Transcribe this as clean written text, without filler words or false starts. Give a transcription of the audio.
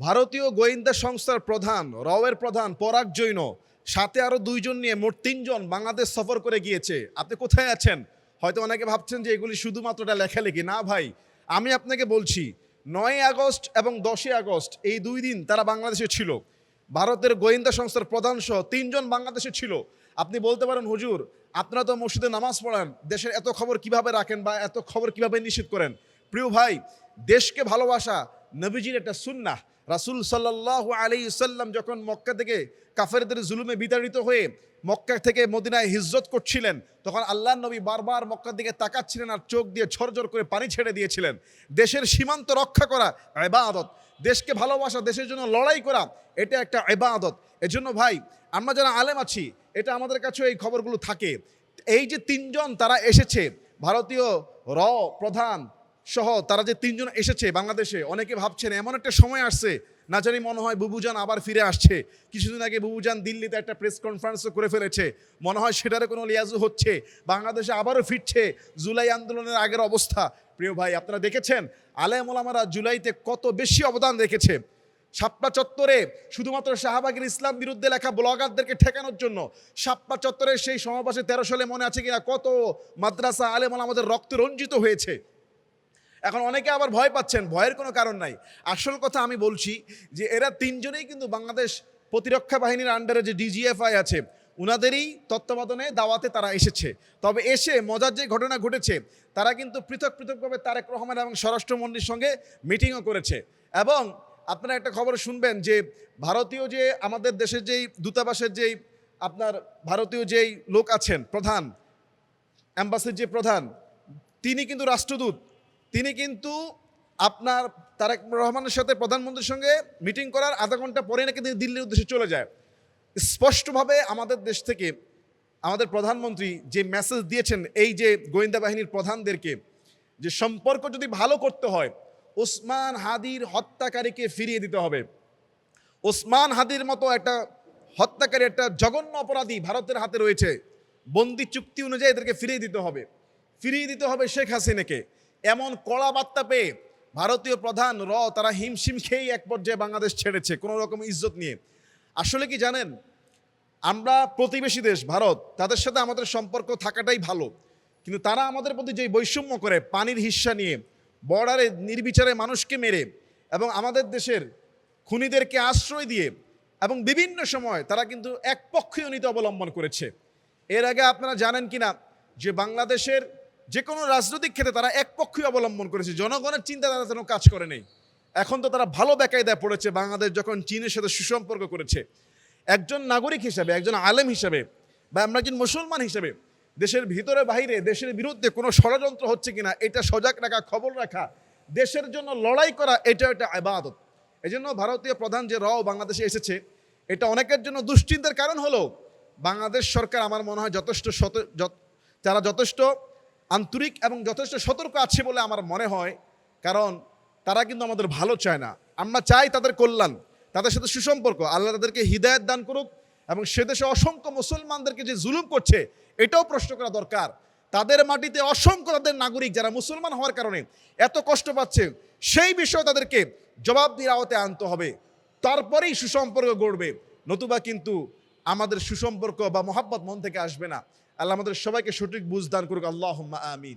ভারতীয় গোয়েন্দা সংস্থার প্রধান রওয়ের প্রধান পরাগ জৈন সাথে আরো দুইজন নিয়ে মোট তিনজন বাংলাদেশ সফর করে গিয়েছে। আপনি কোথায় আছেন? হয়তো অনেকে ভাবছেন যে এগুলি শুধুমাত্র এটা লেখালেখি। না ভাই, আমি আপনাকে বলছি 9 আগস্ট এবং 10 আগস্ট এই দুই দিন তারা বাংলাদেশে ছিল। ভারতের গোয়েন্দা সংস্থার প্রধান সহ তিনজন বাংলাদেশে ছিল। আপনি বলতে পারেন হুজুর, আপনারা তো মসজিদে নামাজ পড়েন, দেশের এত খবর কিভাবে রাখেন বা এত খবর কিভাবে নিশ্চিত করেন? প্রিয় ভাই, দেশকে ভালোবাসা নবীজির একটা সুন্নাহ। রাসূল সাল্লাল্লাহু আলাইহি সাল্লাম যখন মক্কা থেকে কাফেরদের জুলুমে বিতাড়িত হয়ে মক্কা থেকে মদিনায় হিজরত করছিলেন, তখন আল্লাহর নবী বারবার মক্কার দিকে তাকাচ্ছিলেন আর চোখ দিয়ে ঝরঝর করে পানি ছেড়ে দিয়েছিলেন। দেশের সীমান্ত রক্ষা করা ইবাদত, দেশকে ভালোবাসা, দেশের জন্য লড়াই করা, এটা একটা ইবাদত। এজন্য ভাই, আমরা যারা আলেম আছি, এটা আমাদের কাছে এই খবরগুলো থাকে। এই যে তিনজন তারা এসেছে, ভারতীয় প্রধান সহ তারা যে তিনজন এসেছে বাংলাদেশে, অনেকে ভাবছেন এমন একটা সময় আসছে, না জানি মনে হয় বুবুজান আবার ফিরে আসছে। কিছুদিন আগে বুবুজান দিল্লিতে একটা প্রেস কনফারেন্সও করে ফেলেছে, মনে হয় সেটারে কোনো লিয়াজু হচ্ছে, বাংলাদেশে আবারও ফিরছে জুলাই আন্দোলনের আগের অবস্থা। প্রিয় ভাই, আপনারা দেখেছেন আলেম ওলামারা জুলাইতে কত বেশি অবদান রেখেছে। শাপলা চত্বরে শুধুমাত্র শাহবাগের ইসলাম বিরুদ্ধে লেখা ব্লগারদেরকে ঠেকানোর জন্য শাপলা চত্বরের সেই সমাবেশে 13 সালে মনে আছে কিনা কত মাদ্রাসা আলেম ওলামাদের রক্ত রঞ্জিত হয়েছে। এখন অনেকে আবার ভয় পাচ্ছেন, ভয়ের কোনো কারণ নাই। আসল কথা আমি বলছি যে এরা তিনজনেই কিন্তু বাংলাদেশ প্রতিরক্ষা বাহিনীর আন্ডারে যে ডিজিএফআই আছে, উনাদেরই তত্ত্বাবধানে দাওয়াতে তারা এসেছে। তবে এসে মজার যে ঘটনা ঘটেছে, তারা কিন্তু পৃথক পৃথকভাবে তারেক রহমান এবং স্বরাষ্ট্রমন্ত্রীর সঙ্গে মিটিংও করেছে। এবং আপনারা একটা খবর শুনবেন যে ভারতীয় যে আমাদের দেশের যেই দূতাবাসের যেই আপনার ভারতীয় যেই লোক আছেন, প্রধান অ্যাম্বাসির যে প্রধান, তিনি কিন্তু রাষ্ট্রদূত। তিনি কিন্তু আপনার তারেক রহমানের সাথে প্রধানমন্ত্রীর সঙ্গে মিটিং করার আধা ঘন্টা পরে নাকি তিনি দিল্লির উদ্দেশ্যে চলে যায়। স্পষ্টভাবে আমাদের দেশ থেকে আমাদের প্রধানমন্ত্রী যে মেসেজ দিয়েছেন এই যে গোয়েন্দা বাহিনীর প্রধানদেরকে, যে সম্পর্ক যদি ভালো করতে হয়, ওসমান হাদির হত্যাকারীকে ফিরিয়ে দিতে হবে। ওসমান হাদির মতো একটা হত্যাকারী, একটা জঘন্য অপরাধী ভারতের হাতে রয়েছে। বন্দি চুক্তি অনুযায়ী এদেরকে ফিরিয়ে দিতে হবে, ফিরিয়ে দিতে হবে শেখ হাসিনাকে। এমন কড়া বার্তা পেয়ে ভারতীয় প্রধান তারা হিমশিম খেয়েই এক পর্যায়ে বাংলাদেশ ছেড়েছে কোনো রকম ইজ্জত নিয়ে। আসলে কি জানেন, আমরা প্রতিবেশী দেশ ভারত, তাদের সাথে আমাদের সম্পর্ক থাকাটাই ভালো, কিন্তু তারা আমাদের প্রতি যে বৈষম্য করে পানির হিস্সা নিয়ে, বর্ডারে নির্বিচারে মানুষকে মেরে এবং আমাদের দেশের খুনিদেরকে আশ্রয় দিয়ে এবং বিভিন্ন সময় তারা কিন্তু একপক্ষীয় নীতি অবলম্বন করেছে। এর আগে আপনারা জানেন কিনা যে বাংলাদেশের যে কোনো রাজনৈতিক ক্ষেত্রে তারা একপক্ষীয় অবলম্বন করেছে, জনগণের চিন্তা তারা যেন কাজ করে নেই। এখন তো তারা ভালো বেকায়দায় পড়েছে বাংলাদেশ যখন চীনের সাথে সুসম্পর্ক করেছে। একজন নাগরিক হিসাবে, একজন আলেম হিসাবে বা আমরা একজন মুসলমান হিসেবে দেশের ভিতরে বাইরে দেশের বিরুদ্ধে কোনো ষড়যন্ত্র হচ্ছে কিনা এটা সজাগ রাখা, খবর রাখা, দেশের জন্য লড়াই করা, এটা একটা ইবাদত। এই জন্য ভারতীয় প্রধান যে বাংলাদেশে এসেছে, এটা অনেকের জন্য দুশ্চিন্তার কারণ হলো বাংলাদেশ সরকার আমার মনে হয় তারা যথেষ্ট আন্তরিক এবং যথেষ্ট সতর্ক আছে বলে আমার মনে হয়। কারণ তারা কিন্তু আমাদের ভালো চায় না, আমরা চাই তাদের কল্যাণ, তাদের সাথে সুসম্পর্ক। আল্লাহ তাদেরকে হিদায়াত দান করুক এবং সে দেশে অসংখ্য মুসলমানদেরকে যে জুলুম করছে এটাও প্রশ্ন করা দরকার। তাদের মাটিতে অসংখ্য তাদের নাগরিক যারা মুসলমান হওয়ার কারণে এত কষ্ট পাচ্ছে, সেই বিষয়ে তাদেরকে জবাবদিহির আওতায় আনতে হবে, তারপরেই সুসম্পর্ক গড়বে। নতুবা কিন্তু আমাদের সুসম্পর্ক বা মহাব্বত মন থেকে আসবে না। আল্লাহ আমাদের সবাইকে সঠিক বুঝ দান করুক। আল্লাহুম্মা আমিন।